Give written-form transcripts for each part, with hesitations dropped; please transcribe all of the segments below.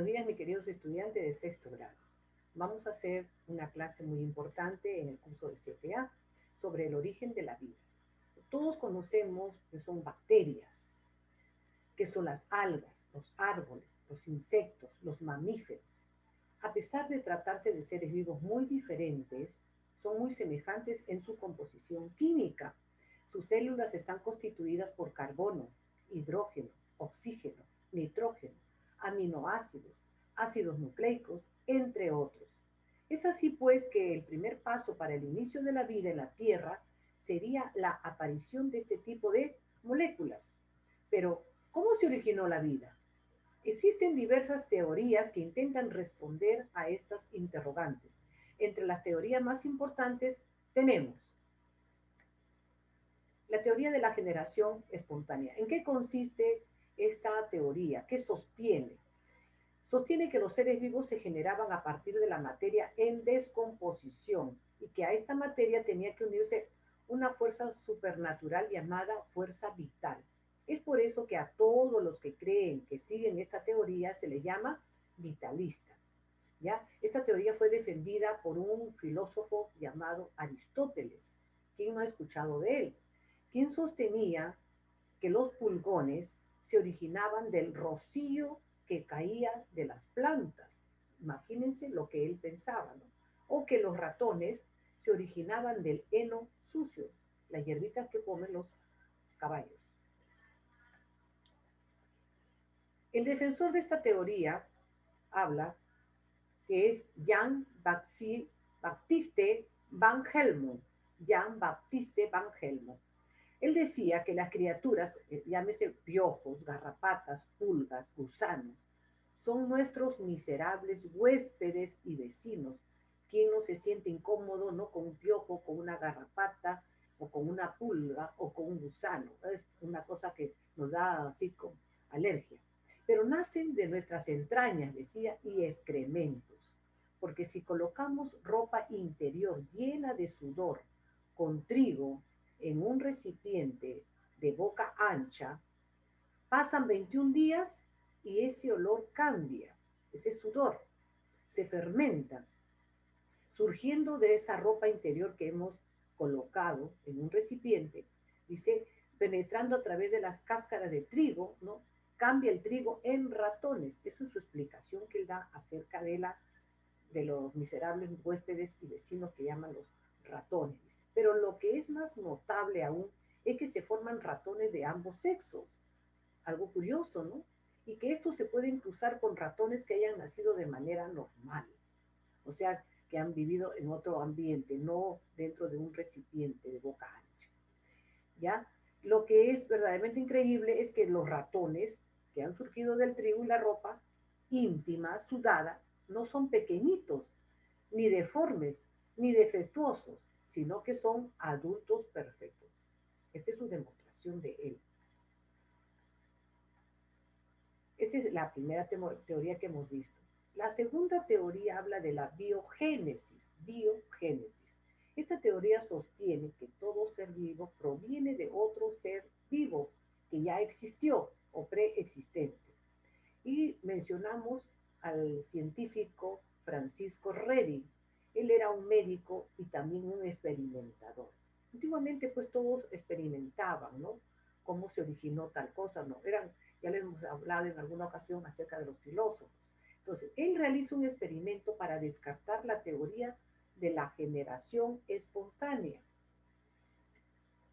buenos días, mis queridos estudiantes de sexto grado. Vamos a hacer una clase muy importante en el curso de 7A sobre el origen de la vida. Todos conocemos que son bacterias, que son las algas, los árboles, los insectos, los mamíferos. A pesar de tratarse de seres vivos muy diferentes, son muy semejantes en su composición química. Sus células están constituidas por carbono, hidrógeno, oxígeno, nitrógeno, aminoácidos, ácidos nucleicos, entre otros. Es así pues que el primer paso para el inicio de la vida en la Tierra sería la aparición de este tipo de moléculas. Pero, ¿cómo se originó la vida? Existen diversas teorías que intentan responder a estas interrogantes. Entre las teorías más importantes tenemos la teoría de la generación espontánea. ¿En qué consiste esta teoría? ¿Qué sostiene? Sostiene que los seres vivos se generaban a partir de la materia en descomposición y que a esta materia tenía que unirse una fuerza supernatural llamada fuerza vital. Es por eso que a todos los que creen, que siguen esta teoría, se les llama vitalistas. ¿Ya? Esta teoría fue defendida por un filósofo llamado Aristóteles. ¿Quién no ha escuchado de él? Quien sostenía que los pulgones se originaban del rocío que caía de las plantas. Imagínense lo que él pensaba, ¿no? O que los ratones se originaban del heno sucio, las hierbitas que comen los caballos. El defensor de esta teoría habla que es Jean-Baptiste Van Helmont. Jean-Baptiste Van Helmont. Él decía que las criaturas, llámese piojos, garrapatas, pulgas, gusanos, son nuestros miserables huéspedes y vecinos. ¿Quién no se siente incómodo, no, con un piojo, con una garrapata, o con una pulga, o con un gusano? Es una cosa que nos da así como alergia. Pero nacen de nuestras entrañas, decía, y excrementos. Porque si colocamos ropa interior llena de sudor, con trigo, en un recipiente de boca ancha, pasan 21 días y ese olor cambia, ese sudor se fermenta, surgiendo de esa ropa interior que hemos colocado en un recipiente, dice, penetrando a través de las cáscaras de trigo, ¿no? Cambia el trigo en ratones. Esa es su explicación que él da acerca de los miserables huéspedes y vecinos que llaman los ratones. Pero lo que es más notable aún es que se forman ratones de ambos sexos. Algo curioso, ¿no? Y que estos se pueden cruzar con ratones que hayan nacido de manera normal. O sea, que han vivido en otro ambiente, no dentro de un recipiente de boca ancha. ¿Ya? Lo que es verdaderamente increíble es que los ratones que han surgido del trigo y la ropa íntima, sudada, no son pequeñitos, ni deformes, ni defectuosos, sino que son adultos perfectos. Esta es su demostración de él. Esa es la primera teoría que hemos visto. La segunda teoría habla de la biogénesis. Biogénesis. Esta teoría sostiene que todo ser vivo proviene de otro ser vivo que ya existió o preexistente. Y mencionamos al científico Francisco Redi. Él era un médico y también un experimentador. Antiguamente, pues todos experimentaban, ¿no? Cómo se originó tal cosa, ¿no? Ya les hemos hablado en alguna ocasión acerca de los filósofos. Entonces, él realiza un experimento para descartar la teoría de la generación espontánea.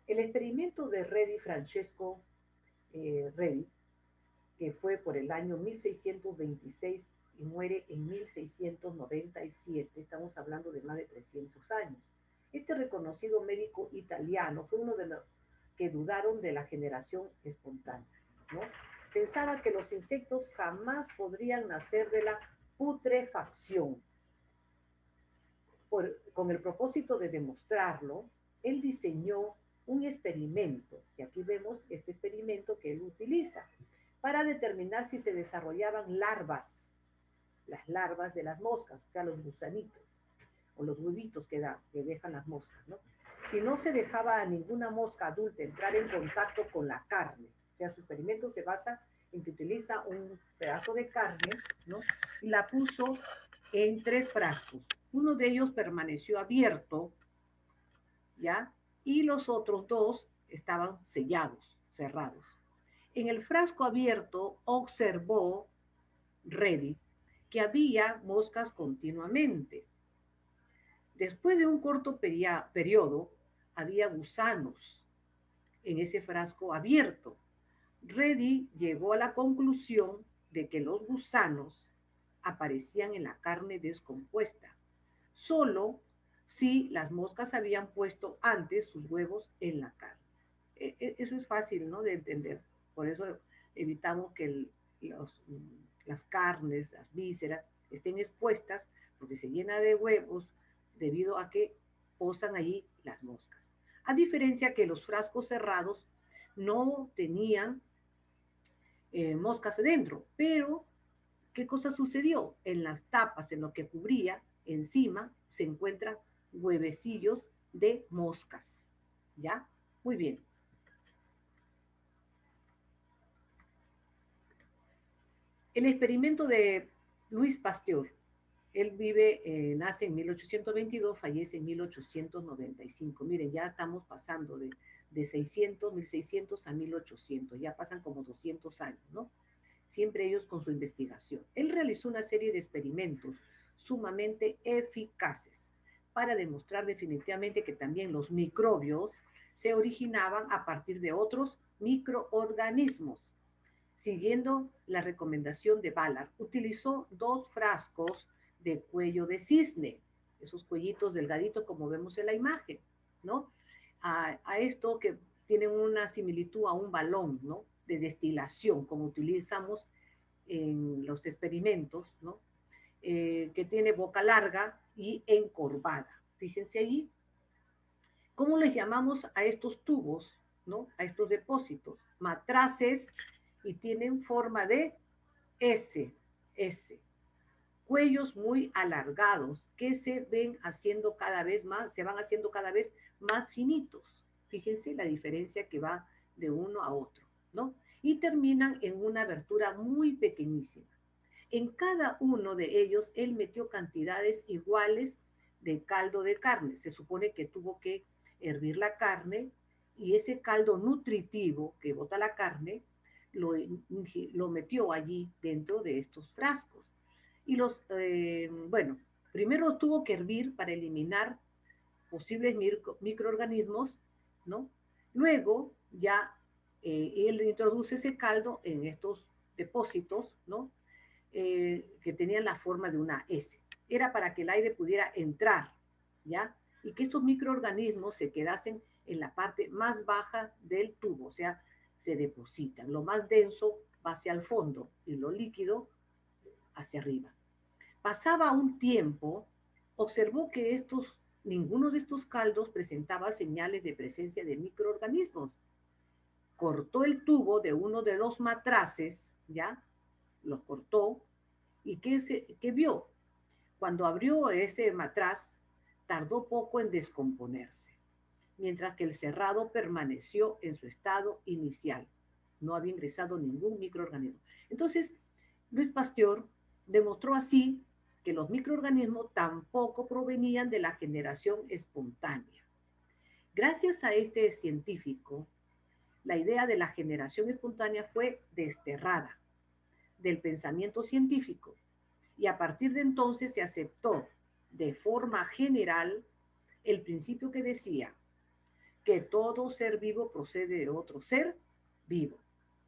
El experimento de Redi, Francesco Redi, que fue por el año 1626 y muere en 1697, estamos hablando de más de 300 años. Este reconocido médico italiano fue uno de los que dudaron de la generación espontánea, ¿no? Pensaba que los insectos jamás podrían nacer de la putrefacción. Con el propósito de demostrarlo, él diseñó un experimento, y aquí vemos este experimento que él utiliza, para determinar si se desarrollaban larvas, las larvas de las moscas, o sea, los gusanitos, o los huevitos que dejan las moscas, ¿no? Si no se dejaba a ninguna mosca adulta entrar en contacto con la carne, o sea, su experimento se basa en que utiliza un pedazo de carne, ¿no? Y la puso en 3 frascos. Uno de ellos permaneció abierto, ¿ya? Y los otros 2 estaban sellados, cerrados. En el frasco abierto observó Reddy que había moscas continuamente. Después de un corto periodo, había gusanos en ese frasco abierto. Reddy llegó a la conclusión de que los gusanos aparecían en la carne descompuesta, solo si las moscas habían puesto antes sus huevos en la carne. Eso es fácil, ¿no?, de entender. Por eso evitamos que los, las carnes, las vísceras, estén expuestas porque se llena de huevos debido a que posan allí las moscas. A diferencia que los frascos cerrados no tenían moscas adentro, pero ¿qué cosa sucedió? En las tapas, en lo que cubría, encima se encuentran huevecillos de moscas. ¿Ya? Muy bien. El experimento de Louis Pasteur. Él nace en 1822, fallece en 1895. Miren, ya estamos pasando de 600, 1600 a 1800, ya pasan como 200 años, ¿no? Siempre ellos con su investigación. Él realizó una serie de experimentos sumamente eficaces para demostrar definitivamente que también los microbios se originaban a partir de otros microorganismos. Siguiendo la recomendación de Ballard, utilizó 2 frascos de cuello de cisne, esos cuellitos delgaditos como vemos en la imagen, ¿no? A esto que tienen una similitud a un balón, ¿no?, de destilación, como utilizamos en los experimentos, ¿no? Que tiene boca larga y encorvada. Fíjense allí. ¿Cómo les llamamos a estos tubos, ¿no?, a estos depósitos? Matraces, y tienen forma de S, S. Cuellos muy alargados que se ven haciendo cada vez más, se van haciendo cada vez más finitos. Fíjense la diferencia que va de uno a otro, ¿no? Y terminan en una abertura muy pequeñísima. En cada uno de ellos, él metió cantidades iguales de caldo de carne. Se supone que tuvo que hervir la carne y ese caldo nutritivo que bota la carne lo metió allí dentro de estos frascos. Y bueno, primero tuvo que hervir para eliminar posibles microorganismos, ¿no? Luego ya él introduce ese caldo en estos depósitos, ¿no? Que tenían la forma de una S. Era para que el aire pudiera entrar, ¿ya? Y que estos microorganismos se quedasen en la parte más baja del tubo, o sea, se depositan. Lo más denso va hacia el fondo y lo líquido hacia arriba. Pasaba un tiempo, observó que ninguno de estos caldos presentaba señales de presencia de microorganismos. Cortó el tubo de uno de los matraces, ¿ya? Los cortó. ¿Y qué vio? Cuando abrió ese matraz, tardó poco en descomponerse, mientras que el cerrado permaneció en su estado inicial. No había ingresado ningún microorganismo. Entonces, Louis Pasteur demostró así que los microorganismos tampoco provenían de la generación espontánea. Gracias a este científico, la idea de la generación espontánea fue desterrada del pensamiento científico y a partir de entonces se aceptó de forma general el principio que decía que todo ser vivo procede de otro ser vivo.